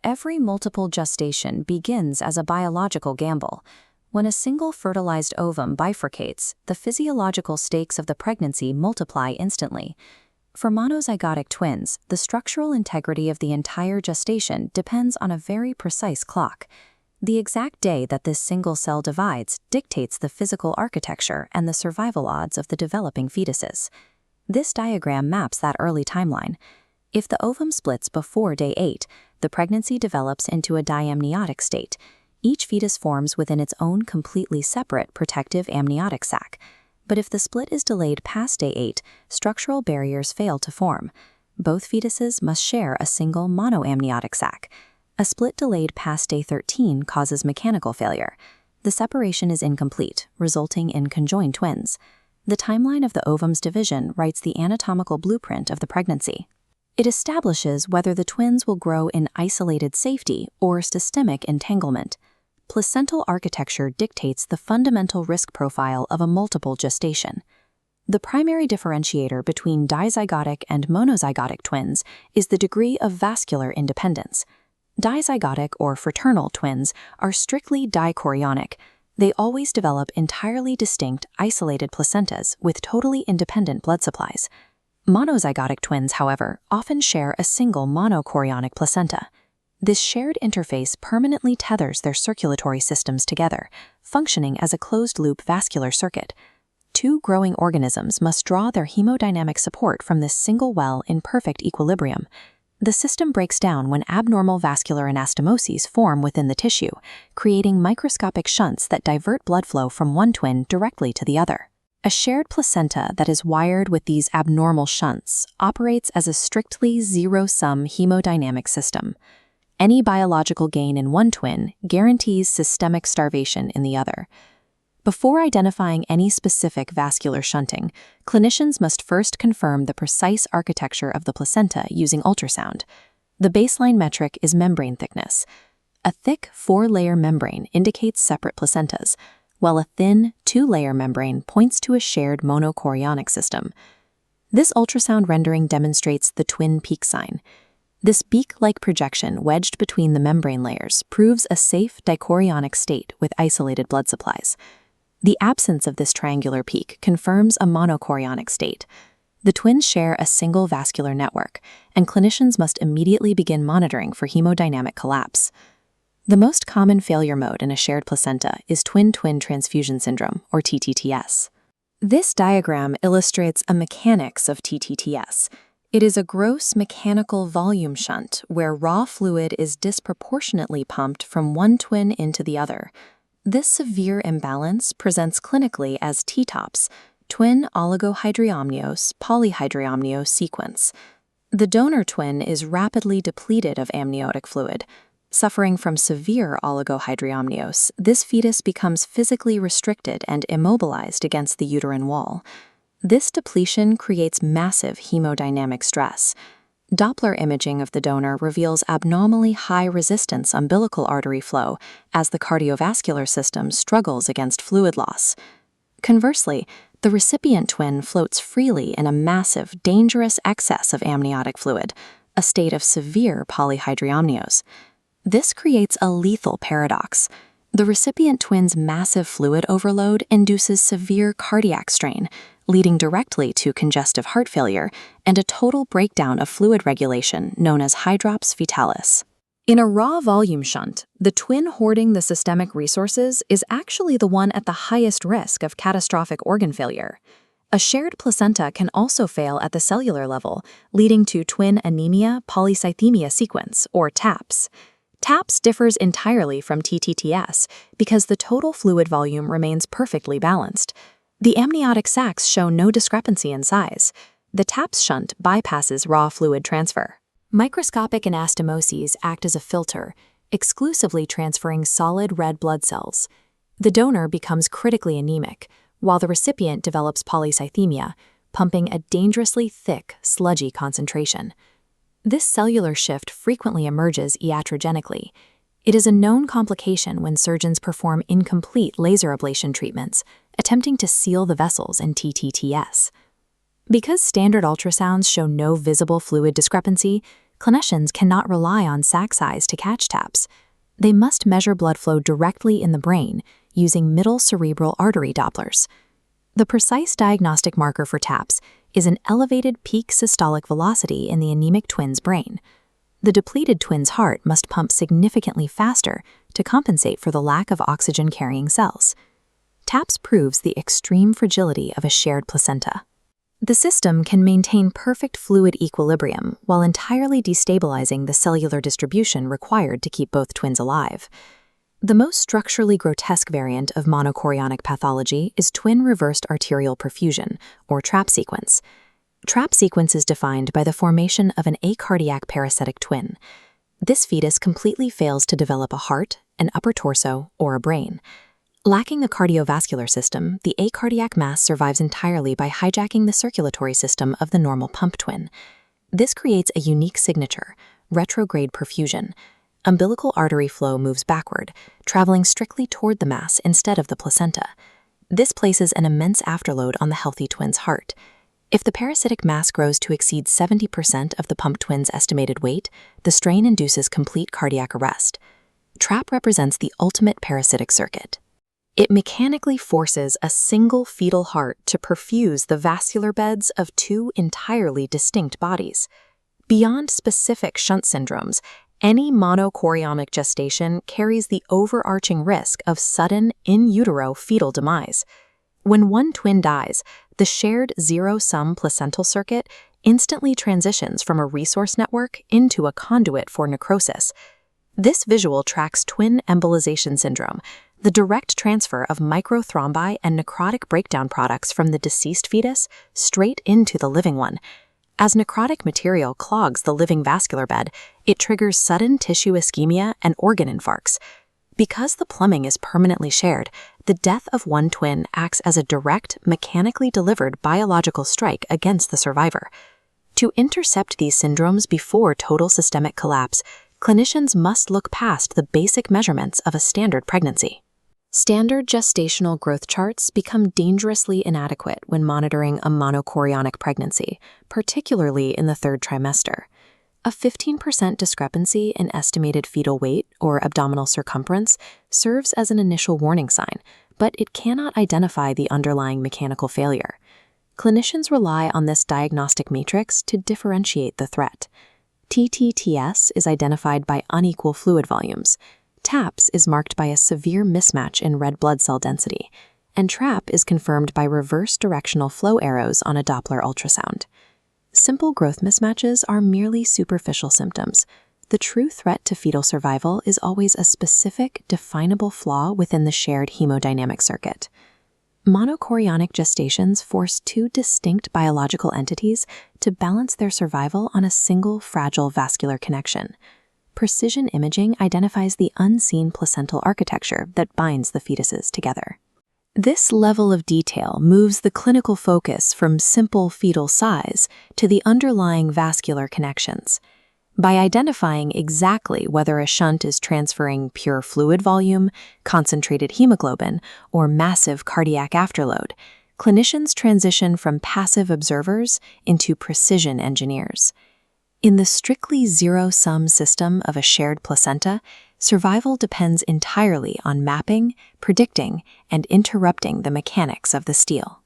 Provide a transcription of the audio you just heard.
Every multiple gestation begins as a biological gamble. When a single fertilized ovum bifurcates, the physiological stakes of the pregnancy multiply instantly. For monozygotic twins, the structural integrity of the entire gestation depends on a very precise clock. The exact day that this single cell divides dictates the physical architecture and the survival odds of the developing fetuses. This diagram maps that early timeline. If the ovum splits before day 8, the pregnancy develops into a diamniotic state. Each fetus forms within its own completely separate protective amniotic sac. But if the split is delayed past day 8, structural barriers fail to form. Both fetuses must share a single monoamniotic sac. A split delayed past day 13 causes mechanical failure. The separation is incomplete, resulting in conjoined twins. The timeline of the ovum's division writes the anatomical blueprint of the pregnancy. It establishes whether the twins will grow in isolated safety or systemic entanglement. Placental architecture dictates the fundamental risk profile of a multiple gestation. The primary differentiator between dizygotic and monozygotic twins is the degree of vascular independence. Dizygotic or fraternal twins are strictly dichorionic. They always develop entirely distinct, isolated placentas with totally independent blood supplies. Monozygotic twins, however, often share a single monochorionic placenta. This shared interface permanently tethers their circulatory systems together, functioning as a closed-loop vascular circuit. Two growing organisms must draw their hemodynamic support from this single well in perfect equilibrium. The system breaks down when abnormal vascular anastomoses form within the tissue, creating microscopic shunts that divert blood flow from one twin directly to the other. A shared placenta that is wired with these abnormal shunts operates as a strictly zero-sum hemodynamic system. Any biological gain in one twin guarantees systemic starvation in the other. Before identifying any specific vascular shunting, clinicians must first confirm the precise architecture of the placenta using ultrasound. The baseline metric is membrane thickness. A thick 4-layer membrane indicates separate placentas, while a thin 2-layer membrane points to a shared monochorionic system. This ultrasound rendering demonstrates the twin peak sign. This beak-like projection wedged between the membrane layers proves a safe dichorionic state with isolated blood supplies. The absence of this triangular peak confirms a monochorionic state. The twins share a single vascular network, and clinicians must immediately begin monitoring for hemodynamic collapse. The most common failure mode in a shared placenta is twin-twin transfusion syndrome, or TTTS. This diagram illustrates a mechanics of TTTS. It is a gross mechanical volume shunt where raw fluid is disproportionately pumped from one twin into the other. This severe imbalance presents clinically as T-TOPS, twin oligohydramnios polyhydramnios sequence. The donor twin is rapidly depleted of amniotic fluid. Suffering from severe oligohydramnios, this fetus becomes physically restricted and immobilized against the uterine wall. This depletion creates massive hemodynamic stress. Doppler imaging of the donor reveals abnormally high resistance umbilical artery flow as the cardiovascular system struggles against fluid loss. Conversely, the recipient twin floats freely in a massive, dangerous excess of amniotic fluid, a state of severe polyhydramnios. This creates a lethal paradox. The recipient twin's massive fluid overload induces severe cardiac strain, leading directly to congestive heart failure and a total breakdown of fluid regulation known as hydrops fetalis. In a raw volume shunt, the twin hoarding the systemic resources is actually the one at the highest risk of catastrophic organ failure. A shared placenta can also fail at the cellular level, leading to twin anemia polycythemia sequence, or TAPS. TAPS differs entirely from TTTS because the total fluid volume remains perfectly balanced. The amniotic sacs show no discrepancy in size. The TAPS shunt bypasses raw fluid transfer. Microscopic anastomoses act as a filter, exclusively transferring solid red blood cells. The donor becomes critically anemic, while the recipient develops polycythemia, pumping a dangerously thick, sludgy concentration. This cellular shift frequently emerges iatrogenically. It is a known complication when surgeons perform incomplete laser ablation treatments, attempting to seal the vessels in TTTS. Because standard ultrasounds show no visible fluid discrepancy, clinicians cannot rely on sac size to catch TAPS. They must measure blood flow directly in the brain using middle cerebral artery Dopplers. The precise diagnostic marker for TAPS is an elevated peak systolic velocity in the anemic twin's brain. The depleted twin's heart must pump significantly faster to compensate for the lack of oxygen-carrying cells. TAPS proves the extreme fragility of a shared placenta. The system can maintain perfect fluid equilibrium while entirely destabilizing the cellular distribution required to keep both twins alive. The most structurally grotesque variant of monochorionic pathology is twin reversed arterial perfusion, or TRAP sequence. TRAP sequence is defined by the formation of an acardiac parasitic twin. This fetus completely fails to develop a heart, an upper torso, or a brain. Lacking the cardiovascular system, the acardiac mass survives entirely by hijacking the circulatory system of the normal pump twin. This creates a unique signature, retrograde perfusion. Umbilical artery flow moves backward, traveling strictly toward the mass instead of the placenta. This places an immense afterload on the healthy twin's heart. If the parasitic mass grows to exceed 70% of the pump twin's estimated weight, the strain induces complete cardiac arrest. TRAP represents the ultimate parasitic circuit. It mechanically forces a single fetal heart to perfuse the vascular beds of two entirely distinct bodies. Beyond specific shunt syndromes, any monochorionic gestation carries the overarching risk of sudden in utero fetal demise. When one twin dies, the shared zero-sum placental circuit instantly transitions from a resource network into a conduit for necrosis. This visual tracks twin embolization syndrome, the direct transfer of microthrombi and necrotic breakdown products from the deceased fetus straight into the living one. As necrotic material clogs the living vascular bed, it triggers sudden tissue ischemia and organ infarcts. Because the plumbing is permanently shared, the death of one twin acts as a direct, mechanically delivered biological strike against the survivor. To intercept these syndromes before total systemic collapse, clinicians must look past the basic measurements of a standard pregnancy. Standard gestational growth charts become dangerously inadequate when monitoring a monochorionic pregnancy, particularly in the third trimester. A 15% discrepancy in estimated fetal weight or abdominal circumference serves as an initial warning sign, but it cannot identify the underlying mechanical failure. Clinicians rely on this diagnostic matrix to differentiate the threat. TTTS is identified by unequal fluid volumes. TAPS is marked by a severe mismatch in red blood cell density, and TRAP is confirmed by reverse directional flow arrows on a Doppler ultrasound. Simple growth mismatches are merely superficial symptoms. The true threat to fetal survival is always a specific, definable flaw within the shared hemodynamic circuit. Monochorionic gestations force two distinct biological entities to balance their survival on a single fragile vascular connection. Precision imaging identifies the unseen placental architecture that binds the fetuses together. This level of detail moves the clinical focus from simple fetal size to the underlying vascular connections. By identifying exactly whether a shunt is transferring pure fluid volume, concentrated hemoglobin, or massive cardiac afterload, clinicians transition from passive observers into precision engineers. In the strictly zero-sum system of a shared placenta, survival depends entirely on mapping, predicting, and interrupting the mechanics of the steel.